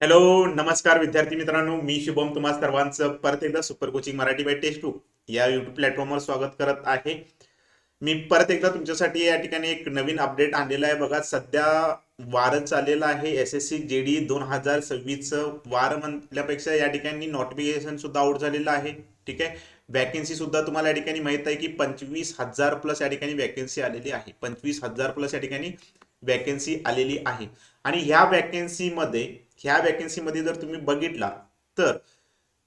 Hello, नमस्कार विद्यार्थी मित्रांनो. मी शुभम तुम्हा सर्वांचं परत एकदा super coaching Marathi by test 2 या युट्यूब प्लॅटफॉर्मवर स्वागत करत आहे. मी परत एकदा तुमच्यासाठी या ठिकाणी एक नवीन अपडेट आणलेला आहे. बघा, सध्या वार चाललेला आहे SSC JD 2026चं. वार म्हटल्यापेक्षा या ठिकाणी नोटिफिकेशन सुद्धा आउट झालेलं आहे. ठीक आहे. वॅकन्सी सुद्धा तुम्हाला या ठिकाणी माहित आहे की 25,000 प्लस या ठिकाणी वॅकन्सी आलेली आहे. 25,000 प्लस या ठिकाणी वॅकन्सी आलेली आहे. आणि ह्या वॅकन्सीमध्ये जर तुम्ही बघितला तर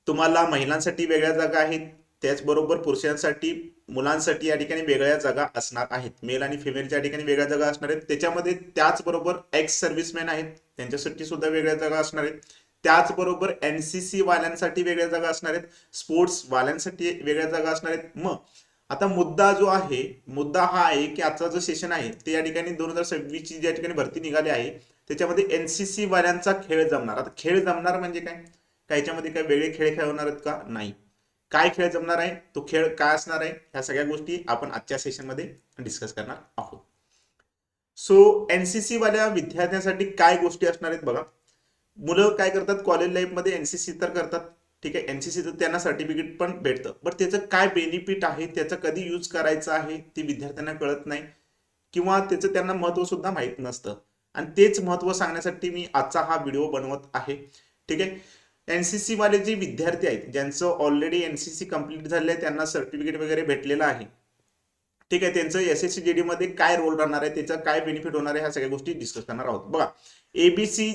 तुम्हाला महिलांसाठी वेगळ्या जागा आहेत, त्याचबरोबर पुरुषांसाठी मुलांसाठी या ठिकाणी वेगळ्या जागा असणार आहेत. मेल आणि फिमेलच्या ठिकाणी वेगळ्या जागा असणार आहेत. त्याच्यामध्ये त्याचबरोबर एक्स सर्व्हिसमॅन आहेत, त्यांच्यासाठी सुद्धा वेगळ्या जागा असणार आहेत. त्याचबरोबर NCC वाल्यांसाठी वेगळ्या जागा असणार आहेत. स्पोर्ट्स वाल्यांसाठी वेगळ्या जागा असणार आहेत. मग आता मुद्दा हा आहे की आजचा जो सेशन आहे ते या ठिकाणी 2026 ची ज्या ठिकाणी भरती निघाली आहे त्याच्यामध्ये NCC वाल्यांचा खेळ जमणार. आता खेळ जमणार म्हणजे काय? काय याच्यामध्ये काय वेगळे खेळ खेळवणार आहेत का? नाही. काय खेळ जमणार आहे, तो खेळ काय असणार आहे, ह्या सगळ्या गोष्टी आपण आजच्या सेशन मध्ये डिस्कस करणार आहोत. सो NCC वाल्या विद्यार्थ्यांसाठी काय गोष्टी असणार आहेत बघा. मुलं काय करतात, कॉलेज लाईफ मध्ये NCC तर करतात. ठीक आहे, NCC तर त्यांना सर्टिफिकेट पण भेटतं, पण त्याचं काय बेनिफिट आहे, त्याचा कधी यूज करायचा आहे ते विद्यार्थ्यांना कळत नाही किंवा त्याचं त्यांना महत्व सुद्धा माहीत नसतं. आणि तेच महत्व सांगण्यासाठी मी आजचा हा व्हिडिओ बनवत आहे. ठीक आहे. NCC वाले जे विद्यार्थी आहेत ज्यांचं ऑलरेडी NCC कंप्लीट झाले आहे, त्यांना सर्टिफिकेट वगैरे भेटलेलं आहे. ठीक आहे. त्यांचं SSC JD मध्ये काय रोल राहणार आहे, त्याचा काय बेनिफिट होणार आहे, ह्या सगळ्या गोष्टी डिस्कस करणार आहोत. बघा, ABC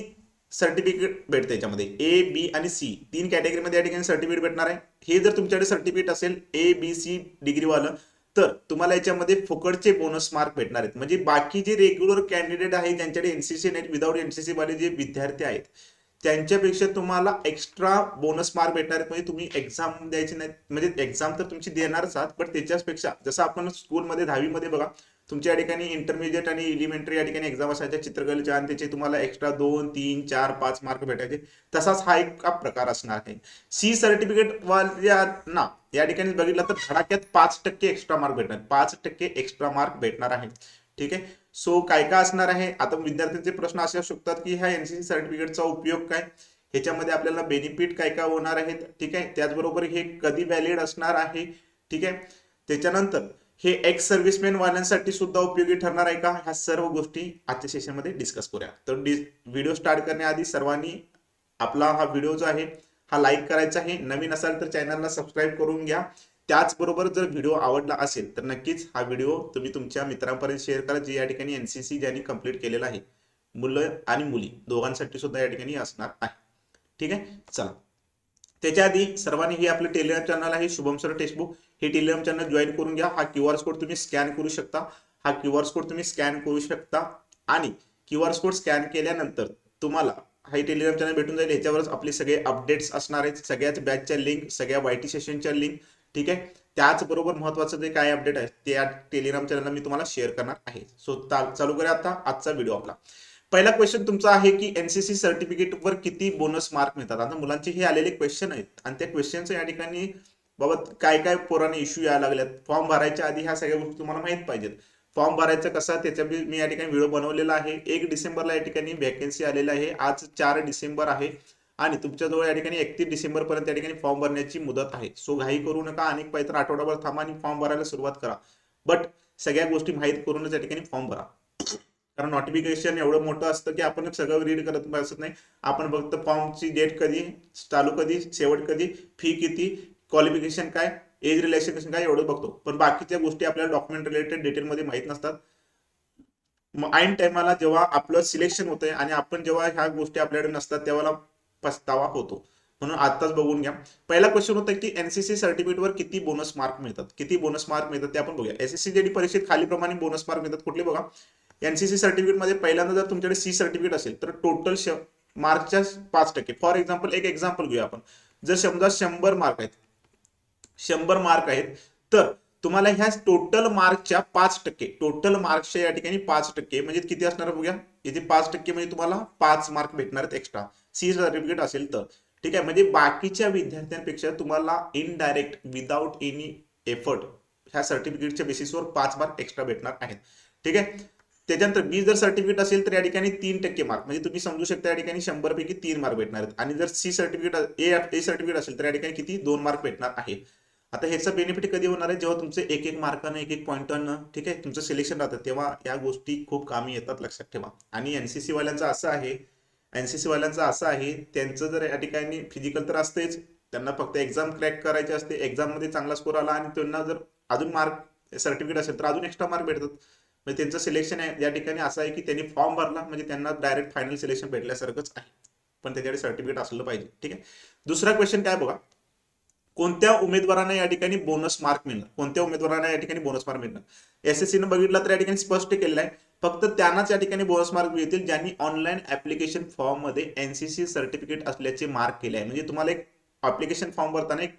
सर्टिफिकेट भेटते याच्यामध्ये. A, B आणि C तीन कॅटेगरीमध्ये या ठिकाणी सर्टिफिकेट भेटणार आहे. हे जर तुमच्याकडे सर्टिफिकेट असेल A, B, C डिग्रीवालं, तर तुम्हाला याच्यामध्ये फुकटचे बोनस मार्क भेटणार आहेत. म्हणजे बाकी जे रेग्युलर कॅन्डिडेट आहे ज्यांच्याकडे NCC नेट विदाउट NCC वाले जे विद्यार्थी आहेत त्यांच्यापेक्षा तुम्हाला एक्स्ट्रा बोनस मार्क भेटणार आहेत. म्हणजे तुम्ही एक्झाम द्यायची नाही, म्हणजे एक्झाम तर तुमची देणारच आहात, पण त्याच्यापेक्षा जसं आपण स्कूलमध्ये 10वी मध्ये बघा, तुमच्या या ठिकाणी इंटरमिजिएट आणि एलिमेंटरी या ठिकाणी एक्झाम असायच्या चित्रकलेच्या, आणि त्याचे तुम्हाला एक्स्ट्रा 2, 3, 4, 5 मार्क भेटायचे. तसाच हा एक प्रकार असणार आहे. C सर्टिफिकेट वाल्यांना या ठिकाणी बघितलं तर धडाक्यात 5% एक्स्ट्रा मार्क भेटणार, 5% एक्स्ट्रा मार्क भेटणार आहे. ठीक आहे. सो काय काय असणार आहे, आता विद्यार्थ्यांचे प्रश्न असे असू शकतात की ह्या NCC सर्टिफिकेटचा उपयोग काय, ह्याच्यामध्ये आपल्याला बेनिफिट काय काय होणार आहेत. ठीक आहे. त्याचबरोबर हे कधी व्हॅलिड असणार आहे. ठीक आहे. त्याच्यानंतर हे एक्स सर्व्हिसमॅन वाल्यांसाठी सुद्धा उपयोगी ठरणार आहे का, ह्या सर्व गोष्टी आजच्या सेशनमध्ये डिस्कस करूया. तर व्हिडिओ स्टार्ट करण्याआधी सर्वांनी आपला हा व्हिडिओ जो आहे हा लाईक करायचा आहे. नवीन असाल तर चॅनलला सबस्क्राईब करून घ्या. त्याचबरोबर जर व्हिडिओ आवडला असेल तर नक्कीच हा व्हिडिओ तुम्ही तुमच्या मित्रांपर्यंत शेअर करा, जे या ठिकाणी NCC ज्यांनी कंप्लीट केलेला आहे, मुलं आणि मुली दोघांसाठी सुद्धा या ठिकाणी असणार आहे. ठीक आहे. चला, त्याच्या आधी सर्वांनी हे आपलं टेलिग्राम चॅनल आहे शुभम सर टेक्स्टबुक, हे टेलिग्राम चॅनल जॉईन करून घ्या. हा QR कोड तुम्ही स्कॅन करू शकता. आणि QR कोड स्कॅन केल्यानंतर तुम्हाला हा टेलिग्राम चॅनल भेटून जाईल. ह्याच्यावरच आपले सगळे अपडेट्स असणार आहेत, सगळ्याच बॅचच्या लिंक, सगळ्या YT सेशनच्या लिंक. ठीक आहे. त्याचबरोबर महत्वाचं जे काय अपडेट आहे ते या टेलिग्राम चॅनलला मी तुम्हाला शेअर करणार आहे. सो चालू करूया आता आजचा व्हिडिओ आपला. पहिला क्वेश्चन तुमचा आहे की NCC सर्टिफिकेटवर किती बोनस मार्क मिळतात. आता मुलांचे हे आलेले क्वेश्चन आहेत आणि त्या क्वेश्चनचं या ठिकाणी बाबत काय काय पुराणे इश्यू यायला लागल्यात. फॉर्म भरायच्या आधी ह्या सगळ्या गोष्टी तुम्हाला माहित पाहिजेत. फॉर्म भरायचं कसं, त्याच्या मी या ठिकाणी व्हिडिओ बनवलेला आहे. 1 डिसेंबरला या ठिकाणी वॅकन्सी आलेला आहे. आज 4 डिसेंबर आहे आणि तुमच्याजवळ या ठिकाणी 31 डिसेंबर पर्यंत या ठिकाणी फॉर्म भरण्याची मुदत आहे. सो घाई करू नका, अनेक पाहिजे तर आठवडाभर थांबा आणि फॉर्म भरायला सुरुवात करा. बट सगळ्या गोष्टी माहीत करूनच या ठिकाणी फॉर्म भरा. कारण नोटिफिकेशन एवढं मोठं असतं की आपण सगळं रीड करत बसत नाही. आपण फक्त फॉर्मची डेट कधी, चालू कधी, शेवट कधी, फी किती, क्वालिफिकेशन काय, एज रिलॅक्सेशन काय, एवढं बघतो. पण बाकीच्या गोष्टी आपल्याला डॉक्युमेंट रिलेटेड डिटेलमध्ये माहीत नसतात. मग ऐन टायमाला जेव्हा आपलं सिलेक्शन होतंय आणि आपण जेव्हा ह्या गोष्टी आपल्याकडे नसतात तेव्हा पस्तावा होतो. म्हणून आताच बघून घ्या. पहिला क्वेश्चन होता की NCC सर्टिफिकेटवर किती बोनस मार्क मिळतात, किती बोनस मार्क मिळतात ते आपण बघूया. SSC JD परीक्षेत खालीप्रमाणे बोनस मार्क मिळतात. कुठले बघा, NCC सर्टिफिकेट मध्ये पहिल्यांदा जर तुमच्याकडे C सर्टिफिकेट असेल तर टोटल मार्कच्या 5%. फॉर एक्झाम्पल एक एक्झाम्पल घेऊया आपण. जर समजा 100 मार्क आहेत तर तुम्हाला ह्या टोटल मार्क्सच्या या ठिकाणी 5% म्हणजे किती असणार बघूया. इथे 5% म्हणजे तुम्हाला 5 मार्क भेटणार आहेत एक्स्ट्रा, C सर्टिफिकेट असेल तर. ठीक आहे. म्हणजे बाकीच्या विद्यार्थ्यांपेक्षा तुम्हाला इनडायरेक्ट विदाउट एनी एफर्ट ह्या सर्टिफिकेटच्या बेसिसवर 5 मार्क एक्स्ट्रा भेटणार आहेत. ठीक आहे. त्याच्यानंतर बी जर सर्टिफिकेट असेल तर या ठिकाणी 3% मार्क, म्हणजे तुम्ही समजू शकता या ठिकाणी 100 पैकी 3 मार्क भेटणार आहेत. आणि जर सी सर्टिफिकेट ए सर्टिफिकेट असेल तर या ठिकाणी किती 2 मार्क भेटणार आहे. आता ह्याचा बेनिफिट कधी होणार आहे, जेव्हा तुमचे एक एक मार्कानं एक एक पॉईंटनं ठीक आहे तुमचं सिलेक्शन राहतं, तेव्हा या गोष्टी खूप कामी येतात, लक्षात ठेवा. आणि एनसीसी वाल्यांचं असं आहे, त्यांचं जर या ठिकाणी फिजिकल तर असतेच, त्यांना फक्त एक्झाम क्रॅक करायची असते. एक्झाम मध्ये चांगला स्कोर आला आणि त्यांना जर अजून मार्क सर्टिफिकेट असेल तर अजून एक्स्ट्रा मार्क भेटतात. म्हणजे त्यांचं सिलेक्शन आहे या ठिकाणी असं आहे की त्यांनी फॉर्म भरला म्हणजे त्यांना डायरेक्ट फायनल सिलेक्शन भेटल्यासारखंच आहे, पण त्याच्याकडे सर्टिफिकेट असलं पाहिजे. ठीक आहे. दुसरा क्वेश्चन काय बघा, कोणत्या उमेदवारांना या ठिकाणी बोनस मार्क मिळणार, कोणत्या उमेदवारांना या ठिकाणी बोनस मार्क मिळणार. एसएससी ने बघितलं तर या ठिकाणी स्पष्ट केलेलं आहे, फक्त त्यांनाच या ठिकाणी बोनस मार्क मिळतील ज्यांनी ऑनलाईन ऍप्लिकेशन फॉर्म मध्ये एनसीसी सर्टिफिकेट असल्याचे मार्क केले आहे. म्हणजे तुम्हाला एक ऍप्लिकेशन फॉर्म भरताना एक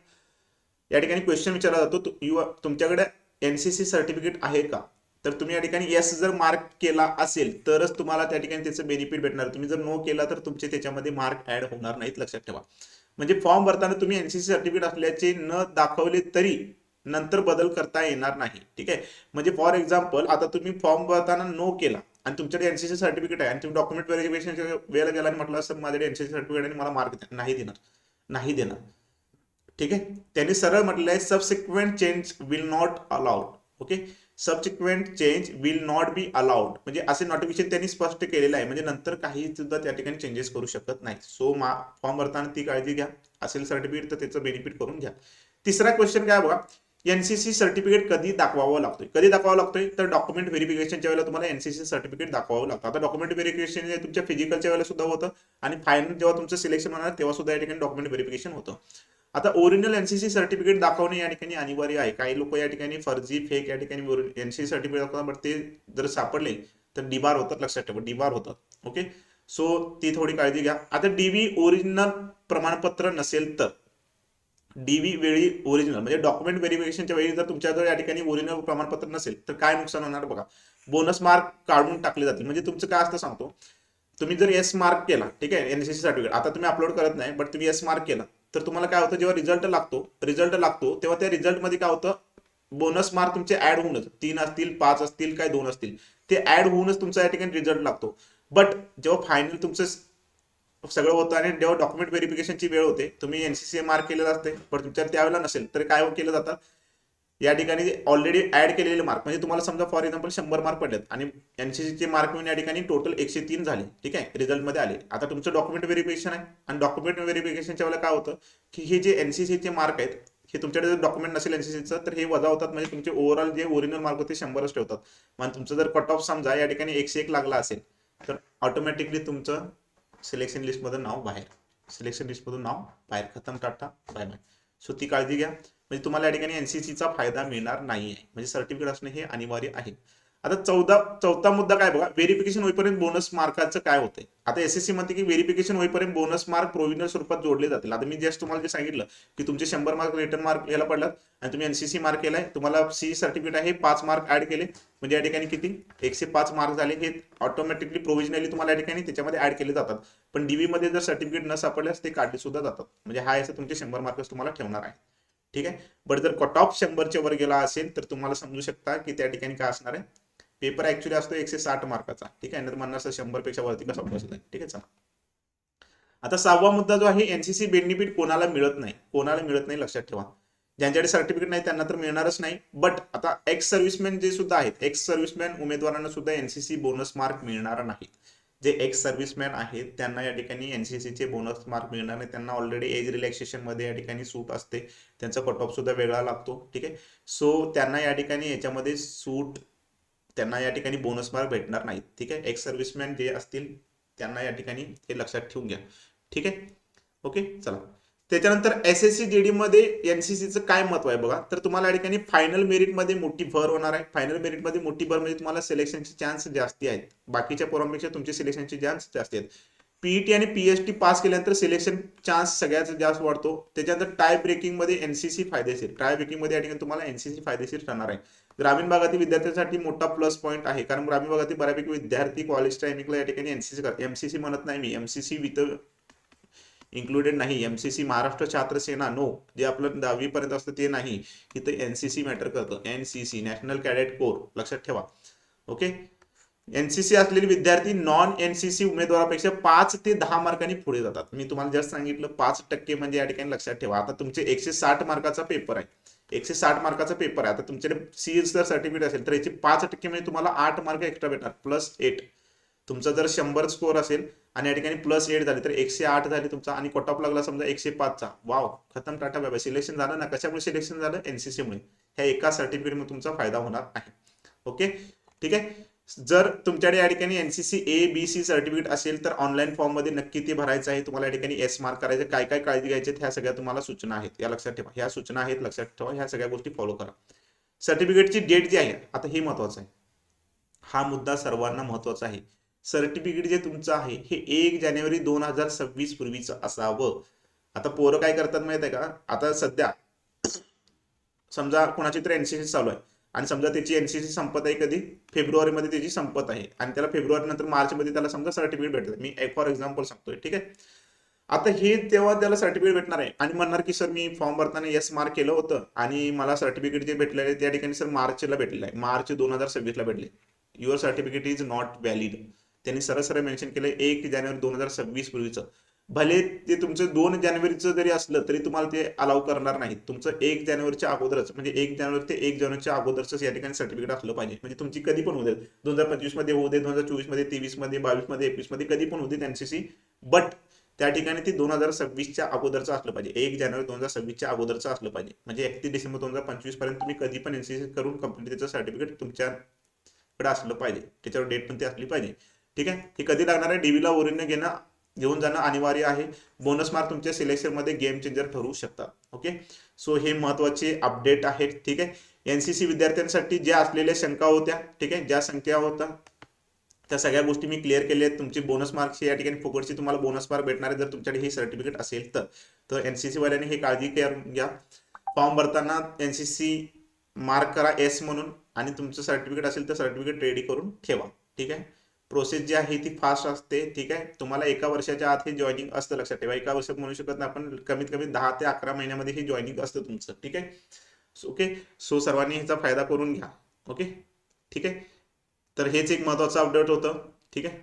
या ठिकाणी क्वेश्चन विचारला जातो, तुमच्याकडे एनसीसी सर्टिफिकेट आहे का, तर तुम्ही या ठिकाणी येस जर मार्क केला असेल तरच तुम्हाला त्या ठिकाणी त्याचं बेनिफिट भेटणार. तुम्ही जर नो केला तर तुमचे त्याच्यामध्ये मार्क ऍड होणार नाहीत, लक्षात ठेवा. म्हणजे फॉर्म भरताना तुम्ही एनसीसी सर्टिफिकेट असल्याचे न दाखवले तरी नंतर बदल करता येणार नाही. ठीक आहे. म्हणजे फॉर एक्झाम्पल आता तुम्ही फॉर्म भरताना नो केला आणि तुमच्याकडे एनसीसी सर्टिफिकेट आहे आणि तुम्ही डॉक्युमेंट व्हेरिफिकेशनच्या वेळेला गेला आणि म्हटलं असं माझ्याकडे एनसीसी सर्टिफिकेट आणि मला मार्क नाही देणार, नाही देणार. ठीक आहे. त्यांनी सरळ म्हटलं आहे subsequent change will not allowed. Okay, subsequent change will not be allowed, म्हणजे असे नोटिफिकेशन त्यांनी स्पष्ट केलेलं आहे, म्हणजे नंतर काही सुद्धा त्या ठिकाणी चेंजेस करू शकत नाही. सो फॉर्म भरताना ती काळजी घ्या, असेल सर्टिफिकेट तर त्याचं बेनिफिट करून घ्या. तिसरा क्वेश्चन काय बघा, एनसीसी सर्टिफिकेट कधी दाखवावं लागतोय, कधी दाखवावं लागतोय तर डॉक्युमेंट व्हेरिफिकेशनच्या वेळेला तुम्हाला एनसीसी सर्टिफिकेट दाखवावं लागतं. आता डॉक्युमेंट व्हेरिफिकेशन तुमच्या फिजिकलच्या वेळेला सुद्धा होतं आणि फायनल जेव्हा तुमचं सिलेक्शन होणार तेव्हा सुद्धा या ठिकाणी डॉक्युमेंट व्हेरिफिकेशन होतं. आता ओरिजिनल एनसीसी सर्टिफिकेट दाखवणे या ठिकाणी अनिवार्य आहे. काही लोक या ठिकाणी फर्जी फेक या ठिकाणी एनसीसी सर्टिफिकेट दाखवतात, बट ते जर सापडले तर डिबार होतात, लक्षात ठेवा, डिबार होतात. ओके, सो ती थोडी काळजी घ्या. आता डीव्ही ओरिजिनल प्रमाणपत्र नसेल तर डीव्ही वेळी ओरिजिनल म्हणजे डॉक्युमेंट व्हेरिफिकेशनच्या वेळी जर तुमच्याजवळ या ठिकाणी ओरिजिनल प्रमाणपत्र नसेल तर काय नुकसान होणार बघा, बोनस मार्क काढून टाकले जातील. म्हणजे तुमचं काय असतं सांगतो, तुम्ही जर एस मार्क केला, ठीक आहे, एनसीसी सर्टिफिकेट आता तुम्ही अपलोड करत नाही, बट तुम्ही एस मार्क केला तर तुम्हाला काय होतं, जेव्हा रिझल्ट लागतो तेव्हा त्या रिझल्टमध्ये काय होतं, बोनस मार्क तुमचे ऍड होऊनच 3 असतील 5 असतील काय 2 असतील ते ऍड होऊनच तुमचा या ठिकाणी रिझल्ट लागतो. बट जेव्हा फायनल तुमचं सगळं होतं आणि जेव्हा डॉक्युमेंट व्हेरिफिकेशनची वेळ होते, तुम्ही एनसीसी मार्क केलेलं असते पण तुमच्या त्यावेळेला नसेल तर काय केलं जातं, या ठिकाणी ऑलरेडी ऍड केलेले मार्क, म्हणजे तुम्हाला समजा फॉर एक्झाम्पल 100 मार्क पडलेत आणि एनसीसीचे मार्क मिळून या ठिकाणी टोटल 103 झाले. ठीक आहे, रिझल्टमध्ये आले. आता तुमचं डॉक्युमेंट व्हेरिफिकेशन आहे आणि डॉक्युमेंट व्हेरिफिकेशनच्या वेळेला काय होतं की हे जे एनसीसीचे मार्क आहेत हे तुमच्याकडे जर डॉक्युमेंट नसेल एनसीसीचं तर हे वजा होतात, म्हणजे तुमचे ओव्हरऑल जे ओरिजिनल मार्क होते 100च ठेवतात. मग तुमचं जर कट ऑफ समजा या ठिकाणी 101 लागला असेल तर ऑटोमॅटिकली तुमचं सिलेक्शन लिस्टमधून नाव बाहेर, सिलेक्शन लिस्टमधून नाव बाहेर, खतम, टाटा बाय बाय. सो ती काळजी घ्या, म्हणजे तुम्हाला या ठिकाणी एनसीसीचा फायदा मिळणार नाही आहे, म्हणजे सर्टिफिकेट असणे हे अनिवार्य आहे. आता चौथा मुद्दा काय बघा, व्हेरिफिकेशन होईपर्यंत बोनस मार्काचं काय होतंय. आता एसएससी म्हणते की व्हेरिफिकेशन होईपर्यंत बोनस मार्क प्रोव्हिजनल स्वरूपात जोडले जातील. आता मी जस्ट तुम्हाला जे सांगितलं की तुमचे 100 मार्क रिटर्न मार्क याला पडलात आणि तुम्ही एनसीसी मार्क केलाय, तुम्हाला सी सर्टिफिकेट आहे 5 मार्क ऍड केले, म्हणजे या ठिकाणी किती 105 मार्क झाले, हे ऑटोमॅटिकली प्रोव्हिजनली तुम्हाला या ठिकाणी त्याच्यामध्ये ऍड केले जातात. पण डीव्ही मध्ये जर सर्टिफिकेट न सापडल्यास ते काढले सुद्धा जातात, म्हणजे हा असं तुमचे 100 मार्क्स तुम्हाला ठेवणार आहे. ठीक आहे. बट जर कट ऑफ 100च्या वर गेला असेल तर तुम्हाला समजू शकता की त्या ठिकाणी काय असणार आहे, पेपर ऍक्च्युली असतो 160 मार्काचा. ठीक आहे, म्हणणार असं 100 पेक्षा वरती कसा बसला. ठीक आहे, चला. आता 6वा मुद्दा जो आहे, एनसीसी बेनिफिट कोणाला मिळत नाही, लक्षात ठेवा. ज्यांच्याकडे सर्टिफिकेट नाही त्यांना तर मिळणारच नाही. बट आता एक्स सर्व्हिसमॅन जे सुद्धा आहेत, एक्स सर्व्हिसमॅन उमेदवारांना सुद्धा एनसीसी बोनस मार्क मिळणार नाही. जे एक्स सर्व्हिसमॅन आहेत त्यांना या ठिकाणी एनसीसीचे बोनस मार्क मिळणार नाही. त्यांना ऑलरेडी एज रिलॅक्सेशन मध्ये या ठिकाणी सूट असते, त्यांचा कट ऑफ सुद्धा वेगळा लागतो. ठीक आहे, सो त्यांना या ठिकाणी याच्यामध्ये सूट, त्यांना या ठिकाणी बोनस मार्क भेटणार नाहीत. ठीक आहे, एक्स सर्व्हिसमॅन जे असतील त्यांना या ठिकाणी हे लक्षात ठेवून घ्या. ठीक आहे, ओके, चला. त्याच्यानंतर एसएससी जीडी मध्ये एनसीसीचं काय महत्व आहे बघा, तर तुम्हाला या ठिकाणी फायनल मेरिट मध्ये मोठी भर होणार आहे. फायनल मेरिट मध्ये मोठी भर म्हणजे तुम्हाला सिलेक्शनचे चान्स जास्ती आहेत, बाकीच्या पोरांपेक्षा तुमचे सिलेक्शनचे चान्स जास्ती आहेत. पीईटी आणि पीएचटी पास केल्यानंतर सिलेक्शन चान्स सगळ्यात जास्त वाढतो. त्याच्यानंतर टाय ब्रेकिंग मध्ये एनसीसी फायदेशीर, टाय ब्रेकिंग मध्ये या ठिकाणी तुम्हाला एनसीसी फायदेशीर ठरणार आहे. ग्रामीण भागातील विद्यार्थ्यांसाठी मोठा प्लस पॉईंट आहे, कारण ग्रामीण भागातील बऱ्यापैकी विद्यार्थी कॉलेज टायमिंगला या ठिकाणी एनसीसी करतात. एमसीसी म्हणत नाही मी, एमसीसी विथ इन्क्लुडेड नाही. एमसीसी महाराष्ट्र छात्र सेना नो, जे आपलं 10वी पर्यंत असतं ते नाही, इथं एनसीसी मॅटर करतं. एनसीसी नॅशनल कॅडेट कोर, लक्षात ठेवा. ओके, एनसीसी असलेले विद्यार्थी नॉन एनसीसी उमेदवारापेक्षा 5 ते 10 मार्कांनी पुढे जातात. मी तुम्हाला जस्ट सांगितलं 5% म्हणजे या ठिकाणी लक्षात ठेवा. आता तुमचे 160 मार्काचा पेपर आहे, 160 मार्काचा पेपर आहे. आता तुमच्याकडे सी जर सर्टिफिकेट असेल तर याची 5% म्हणजे तुम्हाला 8 मार्क एक्स्ट्रा भेटणार, +8. तुमचा जर 100 स्कोअर असेल आणि या ठिकाणी +8 झाले तर 108 झाले तुमचा, आणि कट ऑफ लागला समजा 105चा, वाव, खतम, टाटा बाय बाय. सिलेक्शन झालं ना. कशामुळे सिलेक्शन झालं? एनसीसीमुळे. ह्या एका सर्टिफिकेटमुळे तुमचा फायदा होणार आहे. ओके, ठीक आहे. जर तुमच्याकडे या ठिकाणी एनसीसी ABC सर्टिफिकेट असेल तर ऑनलाईन फॉर्म मध्ये नक्की ते भरायचं आहे. तुम्हाला या ठिकाणी एस मार्क करायचे. काय काय काळजी घ्यायची ह्या सगळ्या तुम्हाला सूचना आहेत, या लक्षात ठेवा. ह्या सूचना आहेत, लक्षात ठेवा. ह्या सगळ्या गोष्टी फॉलो करा. सर्टिफिकेटची डेट जी आहे, आता हे महत्वाचं आहे, हा मुद्दा सर्वांना महत्वाचा आहे. सर्टिफिकेट जे तुमचं आहे हे 1 जानेवारी 2026 पूर्वीचं असावं. आता पोरं काय करतात माहित आहे का, आता सध्या समजा कोणाची तर एनसीसी चालू आहे आणि समजा त्याची एनसीसी संपत आहे कधी, फेब्रुवारीमध्ये त्याची संपत आहे, आणि त्याला फेब्रुवारी नंतर मार्चमध्ये त्याला समजा सर्टिफिकेट भेटतं. मी एक फॉर एक्झाम्पल सांगतोय, ठीक आहे. आता हे तेव्हा त्याला सर्टिफिकेट भेटणार आहे आणि म्हणणार की सर मी फॉर्म भरताना यस मार्क केलं होतं आणि मला सर्टिफिकेट जे भेटलेलं आहे त्या ठिकाणी सर मार्चला भेटलेलं आहे, मार्च 2026ला भेटले. Your certificate is not valid. त्यांनी सरळ सरळ मेन्शन केलं 1 जानेवारी 2026 पूर्वीचं. भले ते तुमचं 2 जानेवारीचं जरी असलं तरी तुम्हाला ते अलाउ करणार नाही. तुमचं 1 जानेवारीच्या अगोदरच, म्हणजे 1 जानेवारी ते 1 जानेवारीच्या अगोदरच या ठिकाणी सर्टिफिकेट असलं पाहिजे. म्हणजे तुमची कधी पण होऊ दे, 2025 मध्ये होऊ दे, 2024 मध्ये, 23 मध्ये, 22 मध्ये, 21 मध्ये, कधी पण होऊ दे एनसीसी, बट त्या ठिकाणी ती 2026च्या अगोदरचं असलं पाहिजे. 1 जानेवारी 2026च्या अगोदरचं असलं पाहिजे. म्हणजे 31 डिसेंबर 2025 पर्यंत तुम्ही कधी पण एनसीसी करून कंप्लीट त्याचं सर्टिफिकेट तुमच्याकडे असलं पाहिजे. त्याच्यावर डेट पण ती असली पाहिजे. ठीक आहे. हे कधी लागणार आहे? डीबीला ओरिजिनल घेऊन जाणं अनिवार्य आहे. बोनस मार्क तुमच्या सिलेक्शन मध्ये गेम चेंजर ठरू शकतात. ओके, सो हे महत्वाचे अपडेट आहेत. ठीक आहे. एनसीसी विद्यार्थ्यांसाठी ज्या असलेल्या शंका होत्या, ठीक आहे, ज्या संख्या होत्या त्या सगळ्या गोष्टी मी क्लिअर केल्या आहेत. तुमची बोनस मार्कची या ठिकाणी फुकटची तुम्हाला बोनस मार्क भेटणार आहे जर तुमच्याकडे हे सर्टिफिकेट असेल तर एनसीसी वाल्याने हे काळजी घ्या. फॉर्म भरताना एनसीसी मार्क करा एस म्हणून, आणि तुमचं सर्टिफिकेट असेल तर सर्टिफिकेट रेडी करून ठेवा. ठीक आहे. प्रोसेस जी आहे ती फास्ट असते. ठीक आहे. तुम्हाला 1 वर्षाच्या आत हे जॉईनिंग असतं, लक्षात ठेवा. 1 वर्षात म्हणू शकत नाही आपण, कमीत कमी 10 ते 11 महिन्यामध्ये हे जॉईनिंग असतं तुमचं. ठीक आहे. ओके, सो सर्वांनी ह्याचा फायदा करून घ्या. ओके, ठीक आहे. तर हेच एक महत्वाचं अपडेट होतं. ठीक आहे.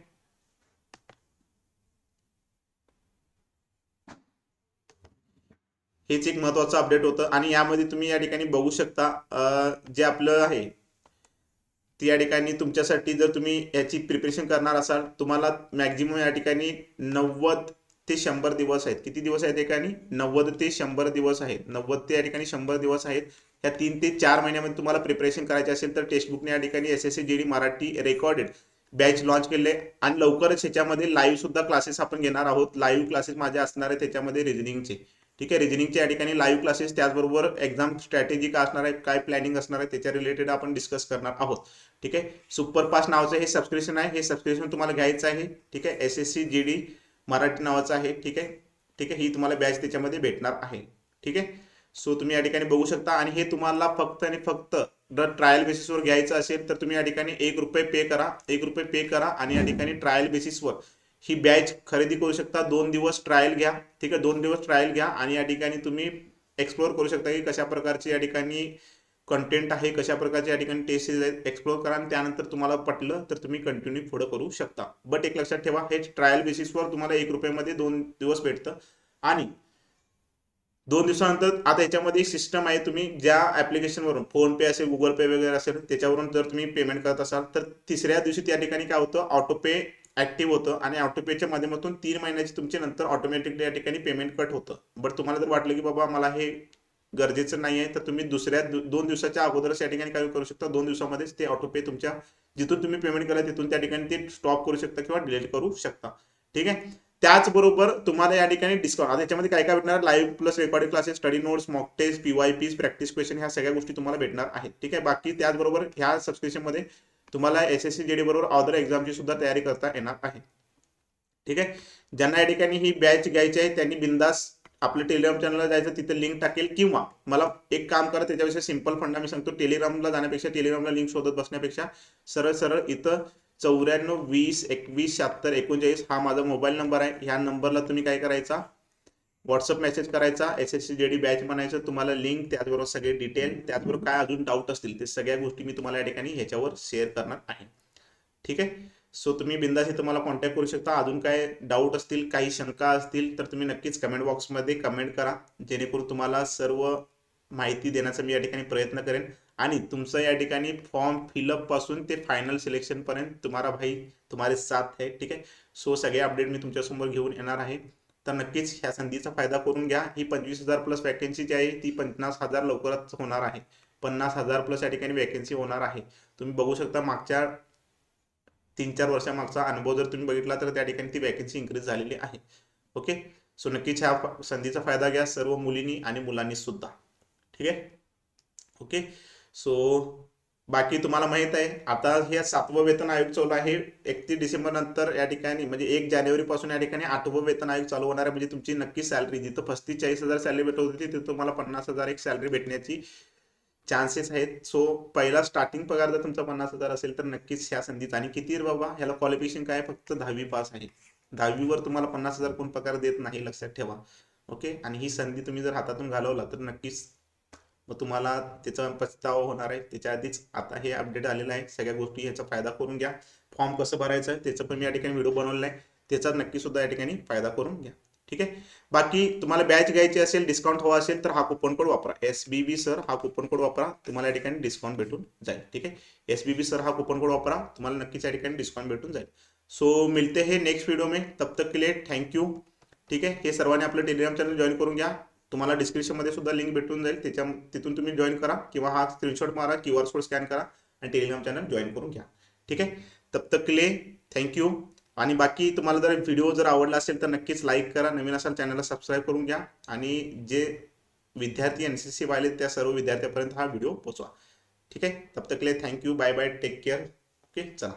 हेच एक महत्वाचं अपडेट होतं आणि यामध्ये तुम्ही या ठिकाणी बघू शकता जे आपलं आहे ती या ठिकाणी तुमच्यासाठी, जर तुम्ही याची प्रिपरेशन करणार असाल, तुम्हाला मॅक्झिमम या ठिकाणी 90 ते 100 दिवस आहेत. किती दिवस आहेत? ठिकाणी 90 ते 100 दिवस आहेत. 90 ते या ठिकाणी 100 दिवस आहेत. या 3 ते 4 महिन्यामध्ये तुम्हाला प्रिपरेशन करायचे असेल तर टेक्स्टबुकने या ठिकाणी SSC GD Marathi recorded batch launch केले आणि लवकरच ह्याच्यामध्ये लाईव्ह सुद्धा क्लासेस आपण घेणार आहोत. लाईव्ह क्लासेस माझे असणार आहेत त्याच्यामध्ये रिजनिंगचे. ठीक आहे. रिजनिंगच्या या ठिकाणी लाईव्ह क्लासेस, त्याचबरोबर एक्झाम स्ट्रॅटेजी काय असणार आहे, काय प्लॅनिंग असणार आहे त्याच्या रिलेटेड आपण डिस्कस करणार आहोत. ठीक आहे. सुपरफास्ट नावाचं हे सबस्क्रिप्शन आहे. हे सबस्क्रिप्शन तुम्हाला घ्यायचं आहे. ठीक आहे. एसएससी जीडी मराठी नावाचं आहे. ठीक आहे. ठीक आहे. ही तुम्हाला बॅच त्याच्यामध्ये भेटणार आहे. ठीक आहे. सो तुम्ही या ठिकाणी बघू शकता आणि हे तुम्हाला फक्त आणि फक्त जर ट्रायल बेसिसवर घ्यायचं असेल तर तुम्ही या ठिकाणी ₹1 पे करा. ₹1 पे करा आणि या ठिकाणी ट्रायल बेसिसवर ही बॅच खरेदी करू शकता. 2 दिवस ट्रायल घ्या. ठीक आहे. 2 दिवस ट्रायल घ्या आणि या ठिकाणी तुम्ही एक्सप्लोर करू शकता की कशा प्रकारची या ठिकाणी कंटेंट आहे, कशा प्रकारचे या ठिकाणी टेस्ट आहेत, एक्सप्लोर करा आणि त्यानंतर तुम्हाला पटलं तर तुम्ही कंटिन्यू पुढे करू शकता. बट एक लक्षात ठेवा, हे ट्रायल बेसिसवर तुम्हाला ₹1 मध्ये 2 दिवस भेटतं आणि 2 दिवसानंतर आता याच्यामध्ये सिस्टम आहे. तुम्ही ज्या ऍप्लिकेशनवरून, फोन पे असेल, गुगल पे वगैरे असेल, त्याच्यावरून जर तुम्ही पेमेंट करत असाल तर तिसऱ्या दिवशी त्या ठिकाणी काय होतं, ऑटो पे ऍक्टिव्ह होतं आणि ऑटो पेच्या माध्यमातून 3 महिन्याची तुमच्या नंतर ऑटोमॅटिकली या ठिकाणी पेमेंट कट होतं. बट तुम्हाला जर वाटलं की बाबा मला हे गरजेचं नाही आहे तर तुम्ही दुसऱ्या 2 दिवसाच्या अगोदरच या ठिकाणी काय करू शकता, 2 दिवसामध्येच ते ऑटो पे तुमच्या जिथून तुम्ही पेमेंट केलं तिथून त्या ठिकाणी ते स्टॉप करू शकता किंवा डिलीट करू शकता. ठीक आहे. त्याचबरोबर तुम्हाला या ठिकाणी डिस्काउंट, आता याच्यामध्ये काय काय भेटणार, live plus recording classes, study notes, mock test, PYPs, practice question, ह्या सगळ्या गोष्टी तुम्हाला भेटणार आहेत. ठीक आहे. बाकी त्याचबरोबर ह्या सबस्क्रिप्शनमध्ये तुम्हाला एसएससी जीडी बरोबर अदर एक्झामची सुद्धा तयारी करता येणार आहे. ठीक आहे. ज्यांना या ठिकाणी ही बॅच घ्यायची आहे त्यांनी बिंदास आपल्या टेलिग्राम चॅनलला जायचं, तिथे लिंक टाकेल, किंवा मला एक काम करा, त्याच्याविषयी सिंपल फंडा मी सांगतो. टेलिग्रामला जाण्यापेक्षा, टेलिग्रामला लिंक शोधत बसण्यापेक्षा सरळ सरळ इथं 94 20 21 76 39 हा माझा मोबाईल नंबर आहे. ह्या नंबरला तुम्ही काय करायचा, व्हॉट्सअप मेसेज करायचा, एसएससी जीडी बॅच म्हणायचं, तुम्हाला लिंक, त्याचबरोबर सगळे डिटेल, त्याचबरोबर काय अजून डाऊट असतील ते सगळ्या गोष्टी मी तुम्हाला या ठिकाणी ह्याच्यावर शेअर करणार आहे. ठीक आहे. सो तुम्ही बिंदास इथं मला कॉन्टॅक्ट करू शकता. अजून काय डाऊट असतील, काही शंका असतील तर तुम्ही नक्कीच कमेंट बॉक्समध्ये कमेंट करा, जेणेकरून तुम्हाला सर्व माहिती देण्याचा मी या ठिकाणी प्रयत्न करेन. आणि तुमचं या ठिकाणी फॉर्म फिलअप पासून ते फायनल सिलेक्शन पर्यंत तुम्हारा भाई तुम्हारे साथ है. ठीक आहे. सो सगळे अपडेट मी तुमच्यासमोर घेऊन येणार आहे. तर नक्कीच ह्या संधीचा फायदा करून घ्या. ही 25,000 प्लस वॅकन्सी जी आहे ती 50,000 लवकरच होणार आहे. 50,000 प्लस या ठिकाणी वॅकन्सी होणार आहे. तुम्ही बघू शकता मागच्या 3-4 वर्षामागचा अनुभव जर तुम्ही बघितला तर त्या ठिकाणी ती वॅकन्सी इन्क्रीज झालेली आहे. ओके. सो नक्कीच ह्या संधीचा फायदा घ्या सर्व मुलींनी आणि मुलांनी सुद्धा. ठीक आहे. ओके. सो बाकी तुम्हाला माहित आहे आता हे 7वं वेतन आयोग चालू आहे. 31 डिसेंबर नंतर या ठिकाणी म्हणजे 1 जानेवारी पासून या ठिकाणी 8वं वेतन आयोग चालू होणार आहे. म्हणजे तुमची नक्की सॅलरी जिथं 35-40,000 सॅलरी भेटत होती तिथं तुम्हाला 50,000 एक सॅलरी भेटण्याची चान्सेस आहेत. सो पहिला स्टार्टिंग पगार जर तुमचा 50,000 असेल तर नक्कीच ह्या संधीत. आणि किती रे बाबा ह्याला क्वालिफिकेशन काय, फक्त 10वी पास आहे. 10वीवर तुम्हाला 50,000 कोण पगार देत नाही, लक्षात ठेवा. ओके. आणि ही संधी तुम्ही जर हातातून घालवला तर नक्कीच मग तुम्हाला त्याचा पछतावा होणार आहे. त्याच्या आधीच आता हे अपडेट आलेलं आहे, सगळ्या गोष्टी ह्याचा फायदा करून घ्या. फॉर्म कसं भरायचं आहे त्याचं पण मी या ठिकाणी व्हिडिओ बनवलेला आहे, त्याचा नक्की सुद्धा या ठिकाणी फायदा करून घ्या. ठीक आहे. बाकी तुम्हाला बॅच घ्यायची असेल, डिस्काउंट हवा असेल तर हा कुपन कोड वापरा, SBB सर हा कुपन कोड वापरा, तुम्हाला या ठिकाणी डिस्काउंट भेटून जाईल. ठीक आहे. SBB सर हा कुपन कोड वापरा, तुम्हाला नक्कीच या ठिकाणी डिस्काउंट भेटून जाईल. सो मिलते हैं नेक्स्ट व्हिडिओ में, तब तक के लिए थँक यू. ठीक आहे. हे सर्वांनी आपलं टेलिग्राम चॅनल जॉईन करून घ्या. तुम्हाला डिस्क्रिप्शनमध्ये सुद्धा लिंक भेटून जाईल, तिथून तुम्ही जॉईन करा किंवा हा स्क्रीनशॉट मारा, QR कोड स्कॅन करा आणि टेलिग्राम चॅनल जॉईन करून घ्या. ठीक आहे. तब तक के लिए थँक्यू. आणि बाकी तुम्हाला जर व्हिडिओ जर आवडला असेल तर नक्कीच लाईक करा, नवीन असाल चॅनलला सबस्क्राईब करून घ्या आणि जे विद्यार्थी NCC वाले त्या सर्व विद्यार्थ्यांपर्यंत हा व्हिडिओ पोहोचवा. ठीक आहे. तब तक के लिए thank you. Bye bye. Take care. Okay. चला.